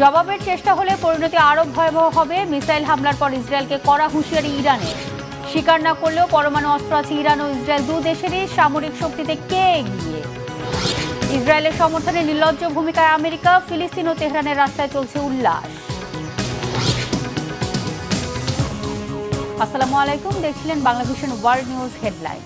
জবাবের চেষ্টা হলে পরিণতি আরো ভয়াবহ হবে। মিসাইল হামলার পর ইসরায়েলকে কড়া হুঁশিয়ারি ইরানের। স্বীকার না করলেও পরমাণু অস্ত্র আছে ইরান ও ইসরায়েল দু দেশেরই। সামরিক শক্তিতে কে এগিয়ে? ইসরায়েলের সমর্থনে নির্লজ্জ ভূমিকায় আমেরিকা। ফিলিস্তিন ও তেহরানের রাস্তায় চলছে উল্লাস। আসসালামু আলাইকুম, দেখছিলেন বাংলাভিশন ওয়ার্ল্ড নিউজ হেডলাইন।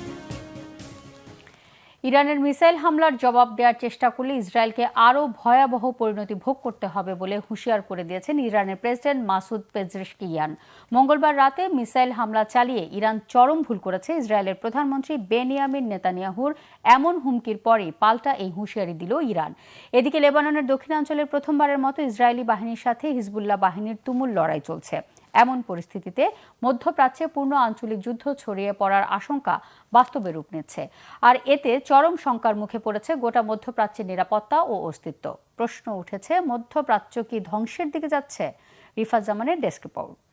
ইরানের মিসাইল হামলার জবাব দেওয়ার চেষ্টা করলে ইসরায়েলকে আরও ভয়াবহ পরিণতি ভোগ করতে হবে বলে হুঁশিয়ার করে দিয়েছেন ইরানের প্রেসিডেন্ট মাসুদ পেজেশকিয়ান। মঙ্গলবার রাতে মিসাইল হামলা চালিয়ে ইরান চরম ভুল করেছে। ইসরায়েলের প্রধানমন্ত্রী বেনিয়ামিন নেতানিয়াহুর এমন হুমকির পরেই পাল্টা এই হুঁশিয়ারি দিল ইরান। এদিকে লেবাননের দক্ষিণাঞ্চলের প্রথমবারের মতো ইসরায়েলি বাহিনীর সাথে হিজবুল্লাহ বাহিনীর তুমুল লড়াই চলছে। এমন পরিস্থিতিতে মধ্যপ্রাচ্যে পূর্ণ আঞ্চলিক যুদ্ধ ছড়িয়ে পড়ার আশঙ্কা বাস্তবে রূপ নিচ্ছে। আর এতে চরম শঙ্কার মুখে পড়েছে গোটা মধ্যপ্রাচ্যের নিরাপত্তা ও অস্তিত্ব। প্রশ্ন উঠেছে, মধ্যপ্রাচ্য কি ধ্বংসের দিকে যাচ্ছে? রিফাত জামানের ডেস্ক রিপোর্ট।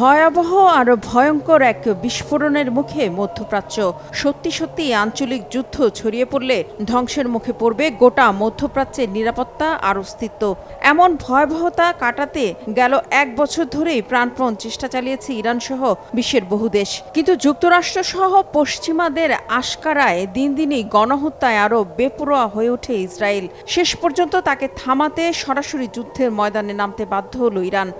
ভয়াবহ আর ভয়ঙ্কর এক বিস্ফোরণের মুখে মধ্যপ্রাচ্য। সত্যি সত্যি আঞ্চলিক যুদ্ধ ছড়িয়ে পড়লে ধ্বংসের মুখে পড়বে গোটা মধ্যপ্রাচ্যের নিরাপত্তা আর অস্তিত্ব। এমন ভয়াবহতা কাটাতে গেল 1 বছর ধরেই প্রাণপণ চেষ্টা চালিয়েছে ইরান সহ বিশ্বের বহু দেশ। কিন্তু যুক্তরাষ্ট্র সহ পশ্চিমাদের আশকারায় দিন দিনই গণহত্যায় আরও বেপরোয়া হয়ে ওঠে ইসরায়েল। শেষ পর্যন্ত তাকে থামাতে সরাসরি যুদ্ধের ময়দানে নামতে বাধ্য হল ইরান।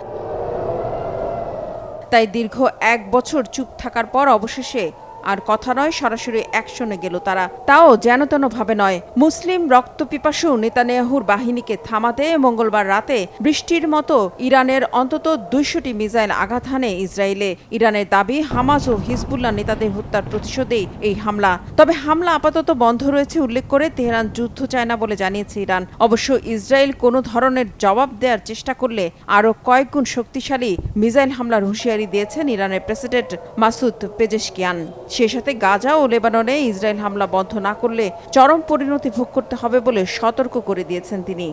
তাই দীর্ঘ 1 বছর চুপ থাকার পর অবশেষে আর কথা নয়, সরাসরি অ্যাকশনে গেল তারা। তাও যেনতেন ভাবে নয়। মুসলিম রক্তপিপাসু নেতানিয়াহুর বাহিনীকে থামাতে মঙ্গলবার রাতে বৃষ্টির মতো ইরানের অন্তত 200টি মিসাইল আঘাত হানে ইসরায়েলে। ইরানের দাবি, হামাস ও হিজবুল্লাহ নেতাদের হত্যার প্রতিশোধেই এই হামলা। তবে হামলা আপাতত বন্ধ রয়েছে উল্লেখ করে তেহরান যুদ্ধ চায় না বলে জানিয়েছে ইরান। অবশ্য ইসরায়েল কোনো ধরনের জবাব দেওয়ার চেষ্টা করলে আরও কয়েক গুণ শক্তিশালী মিসাইল হামলার হুঁশিয়ারি দিয়েছেন ইরানের প্রেসিডেন্ট মাসুদ পেজেশকিয়ান। সেই সাথে গাজা ও লেবাননে ইসরায়েল হামলা বন্ধ না করলে চরম পরিণতি ভোগ করতে হবে বলে সতর্ক করে দিয়েছেন তিনি।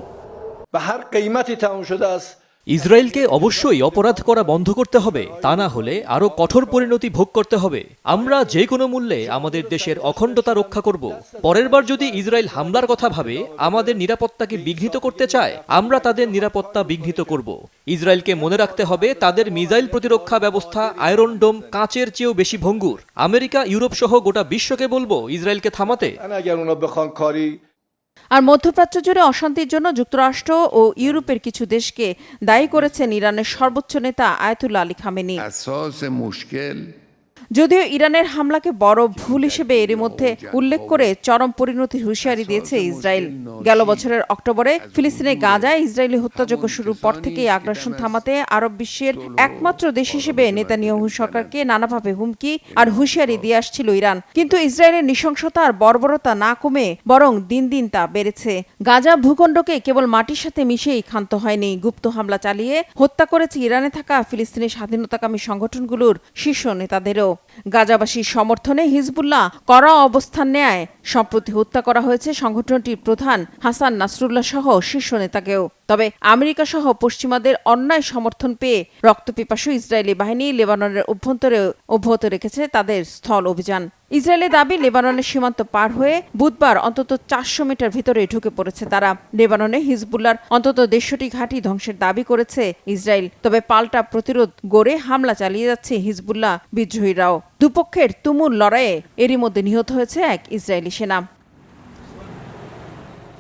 ইসরায়েলকে অবশ্যই অপরাধ করা বন্ধ করতে হবে, তা না হলে আরো কঠোর পরিণতি ভোগ করতে হবে। আমরা যে কোনো মূল্যে আমাদের দেশের অখণ্ডতা রক্ষা করব। পরের বার যদি ইসরায়েল হামলার কথা ভাবে, আমাদের নিরাপত্তাকে বিঘ্নিত করতে চায়, আমরা তাদের নিরাপত্তা বিঘ্নিত করব। ইসরায়েলকে মনে রাখতে হবে, তাদের মিসাইল প্রতিরক্ষা ব্যবস্থা আয়রন ডোম কাঁচের চেয়েও বেশি ভঙ্গুর। আমেরিকা, ইউরোপ সহ গোটা বিশ্বকে বলবো ইসরায়েলকে থামাতে। আর মধ্যপ্রাচ্য জুড়ে অশান্তির জন্য যুক্তরাষ্ট্র ও ইউরোপের কিছু দেশকে দায়ী করেছেন ইরানের সর্বোচ্চ নেতা আয়াতুল্লাহ আলী খামেনি। যদিও ইরানের হামলাকে বড় ভুল হিসেবে এরই মধ্যে উল্লেখ করে চরম পরিণতির হুঁশিয়ারি দিয়েছে ইসরায়েল। গেল বছরের অক্টোবরে ফিলিস্তিনের গাজায় ইসরায়েলি হত্যাযজ্ঞ শুরুর পর থেকেই আগ্রাসন থামাতে আরব বিশ্বের একমাত্র দেশ হিসেবে নেতানিয়াহু সরকারকে নানাভাবে হুমকি আর হুঁশিয়ারি দিয়ে আসছিল ইরান। কিন্তু ইসরায়েলের নৃশংসতা আর বর্বরতা না কমে বরং দিন দিন তা বেড়েছে। গাজা ভূখণ্ডকে কেবল মাটির সাথে মিশেই ক্ষান্ত হয়নি, গুপ্ত হামলা চালিয়ে হত্যা করেছে ইরানে থাকা ফিলিস্তিনের স্বাধীনতাকামী সংগঠনগুলোর শীর্ষ নেতাদেরও। গাজাবাসীর সমর্থনে হিজবুল্লাহ কড়া অবস্থান নেয়। সম্প্রতি হত্যা করা হয়েছে সংগঠনটির প্রধান হাসান নাসরুল্লাহ সহ শীর্ষ নেতাকেও। তবে আমেরিকা সহ পশ্চিমাদের অন্যায় সমর্থন পেয়ে রক্তপিপাসু ইসরায়েলি বাহিনী লেবাননের অভ্যন্তরে অব্যাহত রেখেছে তাদের স্থল অভিযান। ইসরায়েলের দাবি, লেবাননের সীমান্ত পার হয়ে বুধবার অন্তত 400 মিটার ভিতরে ঢুকে পড়েছে তারা। লেবাননে হিজবুল্লাহর অন্তত 150টি ঘাঁটি ধ্বংসের দাবি করেছে ইসরায়েল। তবে পাল্টা প্রতিরোধ গড়ে হামলা চালিয়ে যাচ্ছে হিজবুল্লাহ বিদ্রোহীরাও। দুপক্ষের তুমুল লড়াইয়ে এরই মধ্যে নিহত হয়েছে এক ইসরায়েলি সেনা।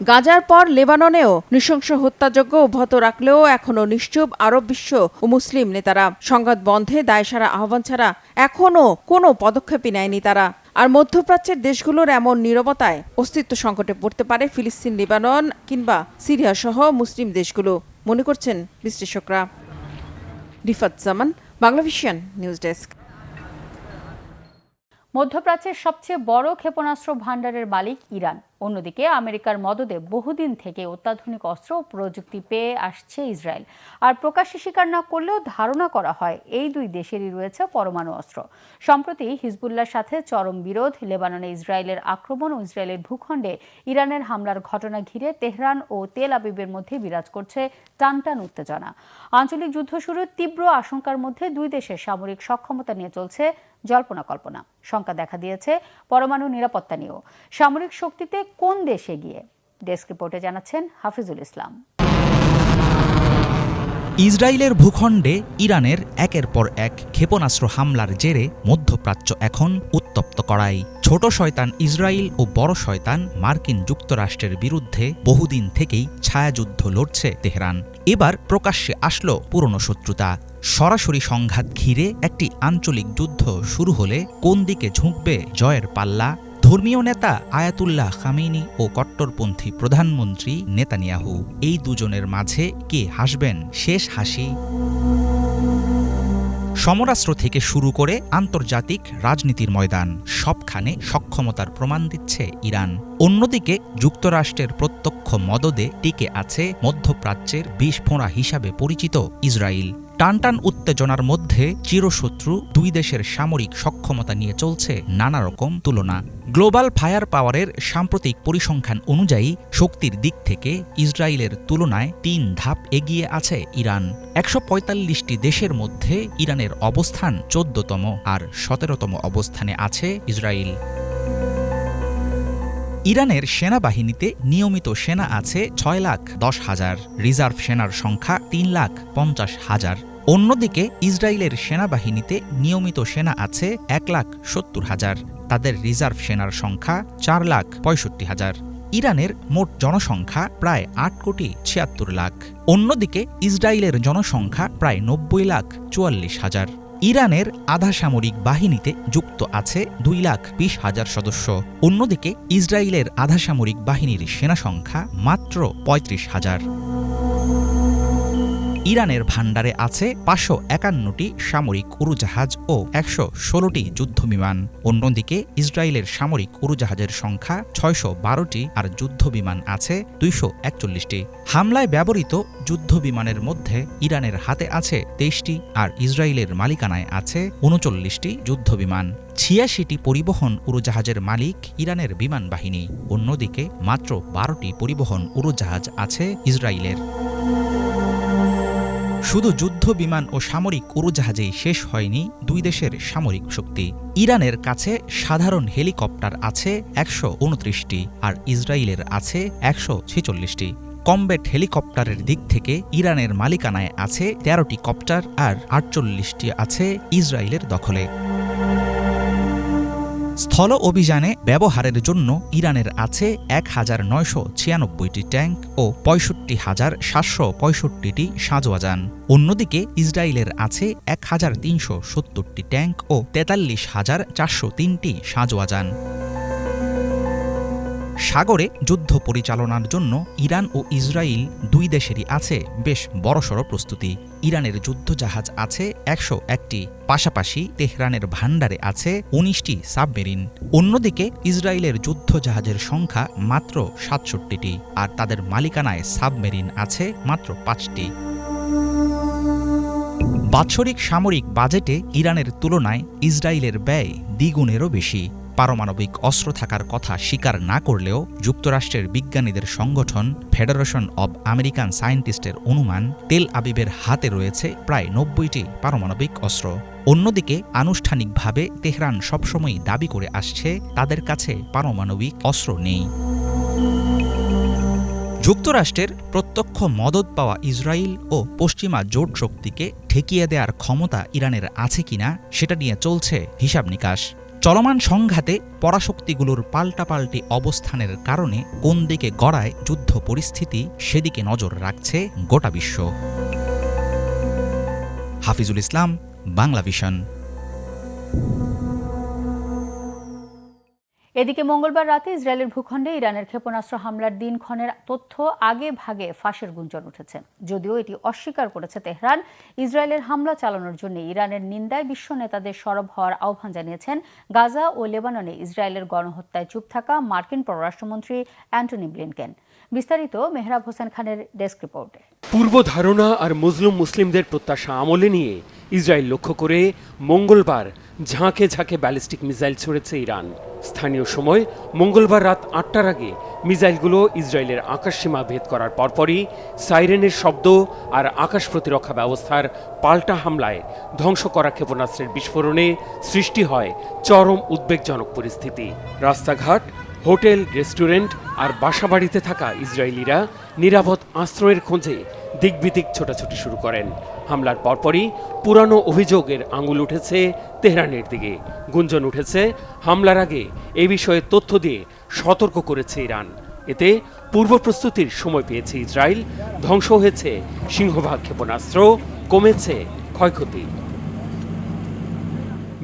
গাজার পর লেবাননেও নৃশংস হত্যাযজ্ঞ অব্যাহত রাখলেও এখনও নিশ্চুপ আরব বিশ্ব ও মুসলিম নেতারা। সংঘাত বন্ধে দায়সারা আহ্বান ছাড়া এখনও কোনো পদক্ষেপই নেয়নি তারা। আর মধ্যপ্রাচ্যের দেশগুলোর এমন নীরবতায় অস্তিত্ব সংকটে পড়তে পারে ফিলিস্তিন, লেবানন কিংবা সিরিয়া সহ মুসলিম দেশগুলো, মনে করছেন বিশ্লেষকরা। রিফাত জামান, বাংলাভিশন নিউজ ডেস্ক। মধ্যপ্রাচ্যের সবচেয়ে বড় ক্ষেপণাস্ত্র ভান্ডারের মালিক ইরান। অন্যদিকে আমেরিকার মদদে বহুদিন থেকে অত্যাধুনিক অস্ত্র ও প্রযুক্তি পেয়ে আসছে ইসরায়েল। আর প্রকাশ্যে স্বীকার না করলেও ধারণা করা হয় এই দুই দেশেরই রয়েছে পরমাণু অস্ত্র। সম্প্রতি হিজবুল্লাহর সাথে চরম বিরোধ, লেবাননে ইসরায়েলের আক্রমণ ও ইসরায়েলের ভূখণ্ডে ইরানের হামলার ঘটনা ঘিরে তেহরান ও তেল আবিবের মধ্যে বিরাজ করছে টানটান উত্তেজনা। আঞ্চলিক যুদ্ধ শুরুর তীব্র আশঙ্কার মধ্যে দুই দেশের সামরিক সক্ষমতা নিয়ে চলছে জল্পনা কল্পনা। শঙ্কা দেখা দিয়েছে পরমাণু নিরাপত্তা নিয়েও। সামরিক শক্তিতে কোন দেশ এগিয়ে? ডেস্ক রিপোর্টে জানাচ্ছেন হাফিজুল ইসলাম। ইসরায়েলের ভূখণ্ডে ইরানের একের পর এক ক্ষেপণাস্ত্র হামলার জেরে মধ্যপ্রাচ্য এখন উত্তপ্ত করায়। ছোট শয়তান ইসরায়েল ও বড় শয়তান মার্কিন যুক্তরাষ্ট্রের বিরুদ্ধে বহুদিন থেকেই ছায়াযুদ্ধ লড়ছে তেহরান। এবার প্রকাশ্যে আসলো পুরনো শত্রুতা। সরাসরি সংঘাত ঘিরে একটি আঞ্চলিক যুদ্ধ শুরু হলে কোন দিকে ঝুঁকবে জয়ের পাল্লা? ধর্মীয় নেতা আয়াতুল্লাহ খামেনি ও কট্টরপন্থী প্রধানমন্ত্রী নেতানিয়াহু, এই দুজনের মাঝে কে হাসবেন শেষ হাসি? সমরাস্ত্র থেকে শুরু করে আন্তর্জাতিক রাজনীতির ময়দান, সবখানে সক্ষমতার প্রমাণ দিচ্ছে ইরান। অন্যদিকে যুক্তরাষ্ট্রের প্রত্যক্ষ মদদে টিকে আছে মধ্যপ্রাচ্যের বিষফোঁড়া হিসাবে পরিচিত ইসরায়েল। টানটান উত্তেজনার মধ্যে চিরশত্রু দুই দেশের সামরিক সক্ষমতা নিয়ে চলছে নানা রকম তুলনা। গ্লোবাল ফায়ার পাওয়ারের সাম্প্রতিক পরিসংখ্যান অনুযায়ী শক্তির দিক থেকে ইসরায়েলের তুলনায় ৩ ধাপ এগিয়ে আছে ইরান। ১৪৫টি দেশের মধ্যে ইরানের অবস্থান ১৪তম, আর ১৭তম অবস্থানে আছে ইসরায়েল। ইরানের সেনাবাহিনীতে নিয়মিত সেনা আছে ৬,১০,০০০, রিজার্ভ সেনার সংখ্যা ৩,৫০,০০০। অন্যদিকে ইসরায়েলের সেনাবাহিনীতে নিয়মিত সেনা আছে ১,৭০,০০০, তাদের রিজার্ভ সেনার সংখ্যা ৪,৬৫,০০০। ইরানের মোট জনসংখ্যা প্রায় ৮,৭৬,০০,০০০। অন্যদিকে ইসরায়েলের জনসংখ্যা প্রায় ৯০,৪৪,০০০। ইরানের আধা সামরিক বাহিনীতে যুক্ত আছে ২,২০,০০০ সদস্য। অন্যদিকে ইসরায়েলের আধা সামরিক বাহিনীর সেনা সংখ্যা মাত্র ৩৫,০০০। ইরানের ভাণ্ডারে আছে ৫৫১টি সামরিক উড়োজাহাজ ও ১১৬টি যুদ্ধবিমান। অন্যদিকে ইসরায়েলের সামরিক উড়োজাহাজের সংখ্যা ৬১২টি, আর যুদ্ধবিমান আছে ২৪১টি। হামলায় ব্যবহৃত যুদ্ধবিমানের মধ্যে ইরানের হাতে আছে ২৩টি, আর ইসরায়েলের মালিকানায় আছে ৩৯টি যুদ্ধবিমান। ৮৬টি পরিবহন উড়োজাহাজের মালিক ইরানের বিমান বাহিনী। অন্যদিকে মাত্র ১২টি পরিবহন উড়োজাহাজ আছে ইসরায়েলের। শুধু যুদ্ধ বিমান ও সামরিক উড়োজাহাজেই শেষ হয়নি দুই দেশের সামরিক শক্তি। ইরানের কাছে সাধারণ হেলিকপ্টার আছে ১২৯টি, আর ইসরায়েলের আছে ১৪৬টি। কমব্যাট হেলিকপ্টারের দিক থেকে ইরানের মালিকানায় আছে ১৩টি কপ্টার, আর ৪৮টি আছে ইসরায়েলের দখলে। স্থল অভিযানে ব্যবহারের জন্য ইরানের আছে ১,৯৯৬টি ট্যাঙ্ক ও ৬৫,৭৬৫টি সাঁজোয়াজান। অন্যদিকে ইসরায়েলের আছে ১,৩৭০টি ট্যাঙ্ক ও ৪৩,৪০৩টি সাঁজোয়াজান। সাগরে যুদ্ধ পরিচালনার জন্য ইরান ও ইসরায়েল দুই দেশেরই আছে বেশ বড়সড় প্রস্তুতি। ইরানের যুদ্ধজাহাজ আছে ১০১টি, পাশাপাশি তেহরানের ভাণ্ডারে আছে ১৯টি সাবমেরিন। অন্যদিকে ইসরায়েলের যুদ্ধজাহাজের সংখ্যা মাত্র ৬৭টি, আর তাদের মালিকানায় সাবমেরিন আছে মাত্র ৫টি। বাৎসরিক সামরিক বাজেটে ইরানের তুলনায় ইসরায়েলের ব্যয় দ্বিগুণেরও বেশি। পারমাণবিক অস্ত্র থাকার কথা স্বীকার না করলেও যুক্তরাষ্ট্রের বিজ্ঞানীদের সংগঠন ফেডারেশন অব আমেরিকান সায়েন্টিস্টের অনুমান তেল আবিবের হাতে রয়েছে প্রায় ৯০টি পারমাণবিক অস্ত্র। অন্যদিকে আনুষ্ঠানিকভাবে তেহরান সবসময়ই দাবি করে আসছে তাদের কাছে পারমাণবিক অস্ত্র নেই। যুক্তরাষ্ট্রের প্রত্যক্ষ মদদ পাওয়া ইসরায়েল ও পশ্চিমা জোট শক্তিকে ঠেকিয়ে দেওয়ার ক্ষমতা ইরানের আছে কিনা সেটা নিয়ে চলছে হিসাব নিকাশ। চলমান সংঘাতে পরাশক্তিগুলোর পাল্টাপাল্টি অবস্থানের কারণে কোন দিকে গড়ায় যুদ্ধ পরিস্থিতি সেদিকে নজর রাখছে গোটা বিশ্ব। হাফিজুল ইসলাম, বাংলা ভিশন। এদিকে মঙ্গলবার রাতে ইসরায়েলের ভূখণ্ডে ইরানের ক্ষেপণাস্ত্র হামলার দিনক্ষণের তথ্য আগে ভাগে ফাঁসের গুঞ্জন উঠেছে। যদিও এটি অস্বীকার করেছে তেহরান, ইসরায়েলের হামলা চালানোর জন্য ইরানের নিন্দায় বিশ্ব নেতাদের সরব হওয়ার আহ্বান জানিয়েছেন গাজা ও লেবাননে ইসরায়েলের গণহত্যায় চুপ থাকা মার্কিন পররাষ্ট্রমন্ত্রী অ্যান্টনি ব্লিনকেন। বিস্তারিত মেহরাব হোসেন খানের ডেস্ক রিপোর্টে। পূর্ব ধারণা আর মুসলিমদের প্রত্যাশা আমলে নিয়ে ইসরায়েল লক্ষ্য করে মঙ্গলবার ঝাঁকে ঝাঁকে ব্যালিস্টিক মিসাইল ছুড়েছে ইরান। স্থানীয় সময় মঙ্গলবার রাত ৮টার আগে মিসাইলগুলো ইসরায়েলের আকাশসীমা ভেদ করার পরপরই সাইরেনের শব্দ আর আকাশ প্রতিরক্ষা ব্যবস্থার পাল্টা হামলায় ধ্বংস করা ক্ষেপণাস্ত্রের বিস্ফোরণে সৃষ্টি হয় চরম উদ্বেগজনক পরিস্থিতি। রাস্তাঘাট, হোটেল, রেস্টুরেন্ট আর বাসাবাড়িতে থাকা ইসরায়েলিরা নিরাপদ আশ্রয়ের খোঁজে দিকবিদিক ছোটাছুটি শুরু করেন। হামলার পরপরই পুরানো অভিযোগের আঙুল উঠেছে তেহরানের দিকে। গুঞ্জন উঠেছে হামলার আগে এই বিষয়ে তথ্য দিয়ে সতর্ক করেছে ইরান। এতে পূর্ব প্রস্তুতির সময় পেয়েছে ইসরায়েল, ধ্বংস হয়েছে সিংহভাগ ক্ষেপণাস্ত্র, কমেছে ক্ষয়ক্ষতি।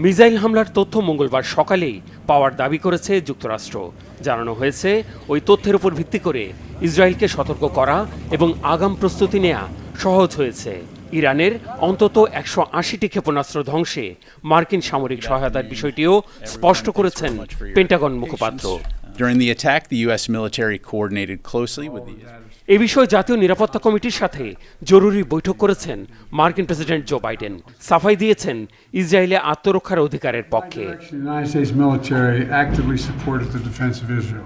মিসাইল হামলার তথ্য মঙ্গলবার সকালেই পাওয়ার দাবি করেছে যুক্তরাষ্ট্র। জানানো হয়েছে ওই তথ্যের উপর ভিত্তি করে ইসরায়েলকে সতর্ক করা এবং আগাম প্রস্তুতি নেওয়া সহজ হয়েছে। ইরানের অন্তত ১৮০টি ক্ষেপণাস্ত্র ধ্বংসে মার্কিন সামরিক সহায়তার বিষয়টিও স্পষ্ট করেছেন পেন্টাগন মুখপাত্র। During the attack, the U.S. military coordinated closely with the এ বিষয়ে জাতীয় নিরাপত্তা কমিটির সাথে জরুরি বৈঠক করেছেন মার্কিন প্রেসিডেন্ট জো বাইডেন। সাফাই দিয়েছেন ইসরায়েলে আত্মরক্ষার অধিকারের পক্ষে। The United States military actively supported the defense of Israel.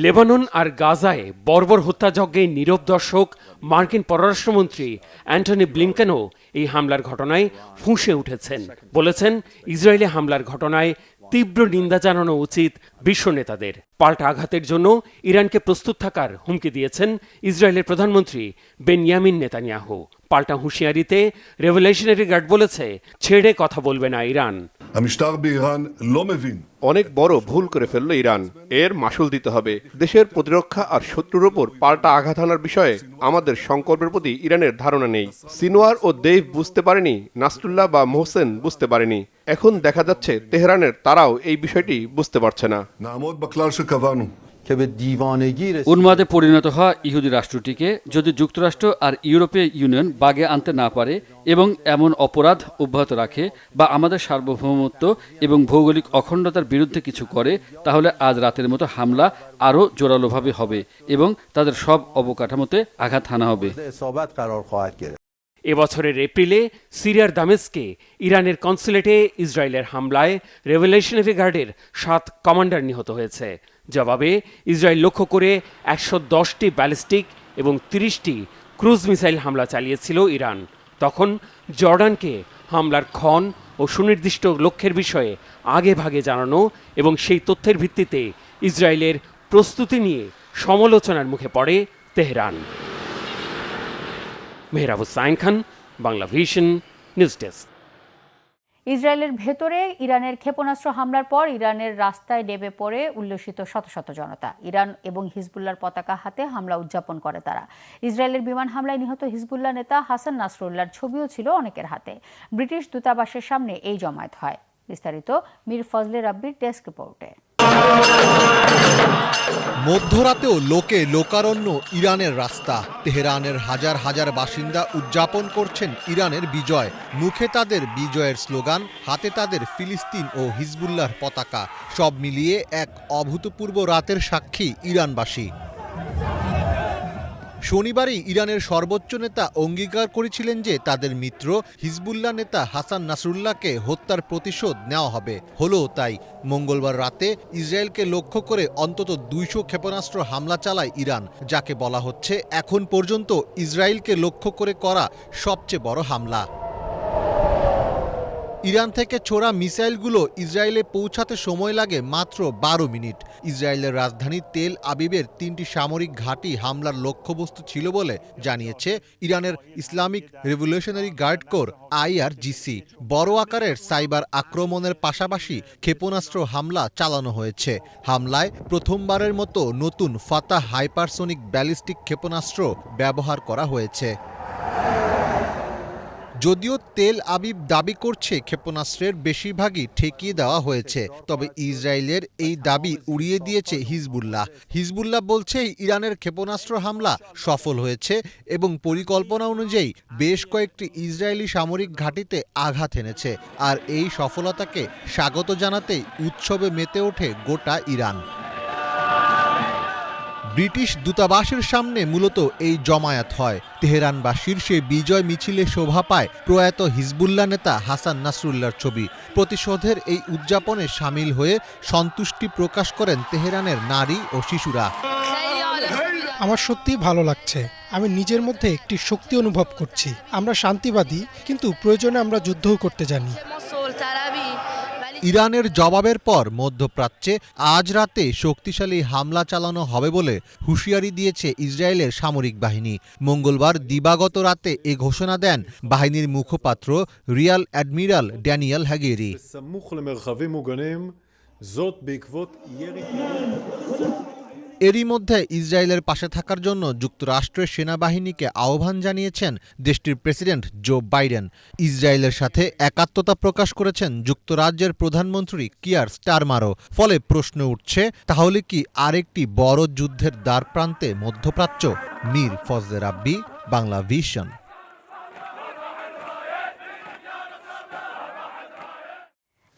Lebanon আর গাজায় বর্বর হত্যাযজ্ঞে নীরব দর্শক মার্কিন পররাষ্ট্রমন্ত্রী অ্যান্টনি ব্লিংকেনও এই হামলার ঘটনায় ফুঁসে উঠেছেন। বলেছেন, ইসরায়েলে হামলার ঘটনায় তীব্র নিন্দা জানানো উচিত বিশ্ব নেতাদের। পাল্টা আঘাতের জন্য ইরানকে প্রস্তুত থাকার হুমকি দিয়েছেন ইসরায়েলের প্রধানমন্ত্রী বেনিয়ামিন নেতানিয়াহু। পাল্টা হুঁশিয়ারিতে রেভলিউশনারি গার্ড বলেছে, ছেড়ে কথা বলবে না ইরান। המשטר באיראן לא מבין অনেক বড় ভুল করে ফেলল ইরান, এর মাসুল দিতে হবে। দেশের প্রতিরক্ষা আর শত্রুর ওপর পাল্টা আঘাত হানার বিষয়ে আমাদের সংকল্পের প্রতি ইরানের ধারণা নেই। সিনোয়ার ও দেইভ বুঝতে পারেনি, নাসরুল্লাহ বা মোহসেন বুঝতে পারেনি। এখন দেখা যাচ্ছে তেহরানের তারাও এই বিষয়টি বুঝতে পারছে না। נעמוד בכלל שקבענו. উন্মাদে পরিণত হওয়া ইহুদি রাষ্ট্রটিকে যদি যুক্তরাষ্ট্র আর ইউরোপীয় ইউনিয়ন বাগে আনতে না পারে এবং এমন অপরাধ অব্যাহত রাখে বা আমাদের সার্বভৌমত্ব এবং ভৌগোলিক অখণ্ডতার বিরুদ্ধে কিছু করে, তাহলে আজ রাতের মতো হামলা আরও জোরালোভাবে হবে এবং তাদের সব অবকাঠামোতে আঘাত হানা হবে। এবছরের এপ্রিলে সিরিয়ার দামেস্কে ইরানের কনসুলেটে ইসরায়েলের হামলায় রেভলিউশনারি গার্ডের ৭ কমান্ডার নিহত হয়েছে। জবাবে ইসরায়েল লক্ষ্য করে ১১০টি ব্যালিস্টিক এবং ৩০টি ক্রুজ মিসাইল হামলা চালিয়েছিল ইরান। তখন জর্ডানকে হামলার ক্ষণ ও সুনির্দিষ্ট লক্ষ্যের বিষয়ে আগে ভাগে জানানো এবং সেই তথ্যের ভিত্তিতে ইসরায়েলের প্রস্তুতি নিয়ে সমালোচনার মুখে পড়ে Tehran. Mehrab Hussain Khan, Bangla vision, news desk. ইসরায়েলের ভেতরে ইরানের ক্ষেপণাস্ত্র হামলার পর ইরানের রাস্তায় নেমে পড়ে উল্লসিত শত শত জনতা। ইরান এবং হিজবুল্লাহর পতাকা হাতে হামলা উদযাপন করে তারা। ইসরায়েলের বিমান হামলায় নিহত হিজবুল্লাহ নেতা হাসান নাসরুল্লাহর ছবিও ছিল অনেকের হাতে। ব্রিটিশ দূতাবাসের সামনে এই জমায়েত হয়। বিস্তারিত মীর ফজলে রাব্বির ডেস্ক রিপোর্টে। মধ্যরাতেও লোকে লোকারণ্য ইরানের রাস্তা। তেহরানের হাজার হাজার বাসিন্দা উদযাপন করছেন ইরানের বিজয়। মুখে তাদের বিজয়ের স্লোগান, হাতে তাদের ফিলিস্তিন ও হিজবুল্লাহর পতাকা। সব মিলিয়ে এক অভূতপূর্ব রাতের সাক্ষী ইরানবাসী। শনিবারই ইরানের সর্বোচ্চ নেতা অঙ্গীকার করেছিলেন যে তাদের মিত্র হিজবুল্লাহ নেতা হাসান নাসরুল্লাহকে হত্যার প্রতিশোধ নেওয়া হবে। হলো তাই। মঙ্গলবার রাতে ইসরায়েলকে লক্ষ্য করে অন্তত ২০০ ক্ষেপণাস্ত্র হামলা চালায় ইরান, যাকে বলা হচ্ছে এখন পর্যন্ত ইসরায়েলকে লক্ষ্য করে করা সবচেয়ে বড় হামলা। ইরান থেকে ছোড়া মিসাইলগুলো ইসরায়েলে পৌঁছাতে সময় লাগে মাত্র ১২ মিনিট। ইসরায়েলের রাজধানী তেল আবিবের ৩টি সামরিক ঘাঁটি হামলার লক্ষ্যবস্তু ছিল বলে জানিয়েছে ইরানের Islamic revolutionary guard corps IRGC। বড় আকারের সাইবার আক্রমণের পাশাপাশি ক্ষেপণাস্ত্র হামলা চালানো হয়েছে। হামলায় প্রথমবারের মতো নতুন ফাতাহ হাইপারসোনিক ব্যালিস্টিক ক্ষেপণাস্ত্র ব্যবহার করা হয়েছে। যদিও তেল আবিব দাবি করছে ক্ষেপণাস্ত্রের বেশিরভাগই ঠেকিয়ে দেওয়া হয়েছে, তবে ইসরায়েলের এই দাবি উড়িয়ে দিয়েছে হিজবুল্লাহ। হিজবুল্লাহ বলছে ইরানের ক্ষেপণাস্ত্র হামলা সফল হয়েছে এবং পরিকল্পনা অনুযায়ী বেশ কয়েকটি ইসরায়েলি সামরিক ঘাঁটিতে আঘাত এনেছে। আর এই সফলতাকে স্বাগত জানাতেই উৎসবে মেতে ওঠে গোটা ইরান। ব্রিটিশ দূতাবাসের সামনে মূলত এই জমায়েত হয়। তেহরানবাসীর সেই বিজয় মিছিলে শোভা পায় প্রয়াত হিজবুল্লাহ নেতা হাসান নাসরুল্লাহর ছবি। প্রতিশোধের এই উদযাপনে সামিল হয়ে সন্তুষ্টি প্রকাশ করেন তেহরানের নারী ও শিশুরা। আমার সত্যিই ভালো লাগছে। আমি নিজের মধ্যে একটি শক্তি অনুভব করছি। আমরা শান্তিবাদী, কিন্তু প্রয়োজনে আমরা যুদ্ধও করতে জানি। ইরানের জবাবের পর মধ্যপ্রাচ্যে আজ রাতে শক্তিশালী হামলা চালানো হবে বলে হুঁশিয়ারি দিয়েছে ইসরায়েলের সামরিক বাহিনী। মঙ্গলবার দিবাগত রাতে এ ঘোষণা দেন বাহিনীর মুখপাত্র রিয়াল অ্যাডমিরাল ড্যানিয়েল হ্যাগেরি। এরই মধ্যে ইসরায়েলের পাশে থাকার জন্য যুক্তরাষ্ট্রের সেনাবাহিনীকে আহ্বান জানিয়েছেন দেশটির প্রেসিডেন্ট জো বাইডেন। ইসরায়েলের সাথে একাত্মতা প্রকাশ করেছেন যুক্তরাজ্যের প্রধানমন্ত্রী কিয়ার স্টারমারও। ফলে প্রশ্ন উঠছে, তাহলে কি আরেকটি বড় যুদ্ধের দ্বারপ্রান্তে মধ্যপ্রাচ্য? মীর ফজলে রাব্বি, বাংলা ভিশন।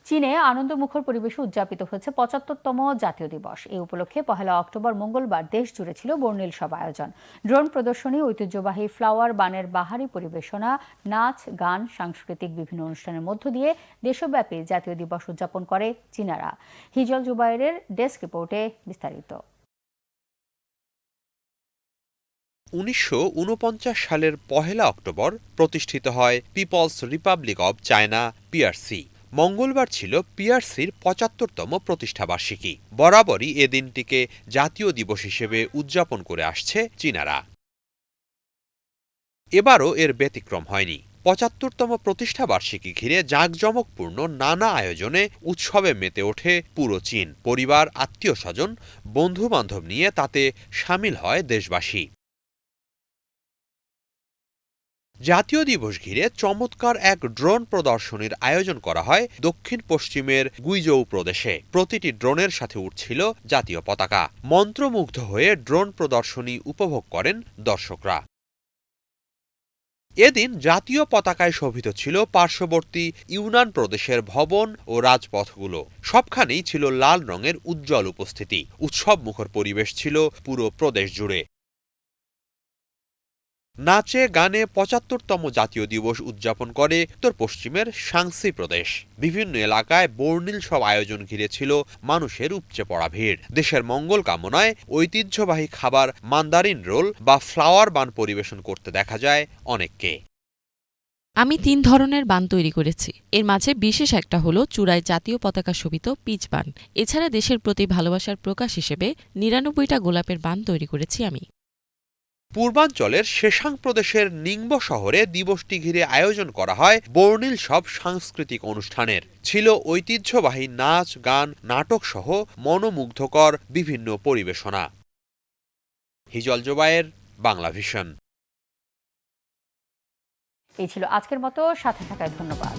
চীনে আনন্দমুখর পরিবেশে উদযাপিত হয়েছে ৭৫তম জাতীয় দিবস। এই উপলক্ষে ১ অক্টোবর মঙ্গলবার দেশ জুড়ে ছিল বর্ণিল সব আয়োজন। ড্রোন প্রদর্শনী, ঐতিহ্যবাহী ফ্লাওয়ার বানের বাহারি পরিবেশনা, নাচ, গান, সাংস্কৃতিক বিভিন্ন অনুষ্ঠানের মধ্য দিয়ে দেশব্যাপী জাতীয় দিবস উদযাপন করে চীনারা। হিজল জুবাইরের ডেস্ক রিপোর্টে বিস্তারিত। ১৯৪৯ সালের ১ অক্টোবর প্রতিষ্ঠিত হয় People's Republic of China PRC. মঙ্গলবার ছিল পিআরসির ৭৫তম প্রতিষ্ঠাবার্ষিকী। বরাবরই এ দিনটিকে জাতীয় দিবস হিসেবে উদযাপন করে আসছে চীনারা। এবারও এর ব্যতিক্রম হয়নি। ৭৫তম প্রতিষ্ঠাবার্ষিকী ঘিরে জাঁকজমকপূর্ণ নানা আয়োজনে উৎসবে মেতে ওঠে পুরো চীন। পরিবার, আত্মীয় স্বজন, বন্ধু বান্ধব নিয়ে তাতে সামিল হয় দেশবাসী। জাতীয় দিবস ঘিরে চমৎকার এক ড্রোন প্রদর্শনীর আয়োজন করা হয় দক্ষিণ পশ্চিমের গুইজৌ প্রদেশে। প্রতিটি ড্রোনের সাথে উঠছিল জাতীয় পতাকা। মন্ত্রমুগ্ধ হয়ে ড্রোন প্রদর্শনী উপভোগ করেন দর্শকরা। এদিন জাতীয় পতাকায় শোভিত ছিল পার্শ্ববর্তী ইউনান প্রদেশের ভবন ও রাজপথগুলো। সবখানেই ছিল লাল রঙের উজ্জ্বল উপস্থিতি। উৎসবমুখর পরিবেশ ছিল পুরো প্রদেশ জুড়ে। নাচে গানে ৭৫তম জাতীয় দিবস উদযাপন করে উত্তর পশ্চিমের শাংসি প্রদেশ। বিভিন্ন এলাকায় বর্ণিল সব আয়োজন ঘিরে ছিল মানুষের উপচে পড়া ভিড়। দেশের মঙ্গল কামনায় ঐতিহ্যবাহী খাবার মান্দারিন রোল বা ফ্লাওয়ার বান পরিবেশন করতে দেখা যায় অনেককে। আমি ৩ ধরনের বান তৈরি করেছি। এর মাঝে বিশেষ একটা হলো চূড়ায় জাতীয় পতাকা শোভিত পিচ বান। এছাড়া দেশের প্রতি ভালোবাসার প্রকাশ হিসেবে ৯৯টা গোলাপের বান তৈরি করেছি আমি। পূর্বাঞ্চলের শেশাং প্রদেশের নিংবো শহরে দিবসটি ঘিরে আয়োজন করা হয় বর্ণিল সব সাংস্কৃতিক অনুষ্ঠানের। ছিল ঐতিহ্যবাহী নাচ, গান, নাটক সহ মনোমুগ্ধকর বিভিন্ন পরিবেশনা। হিজল জুবায়ের, বাংলা ভিশন। এই ছিল আজকের মতো। সাথে থাকায় ধন্যবাদ।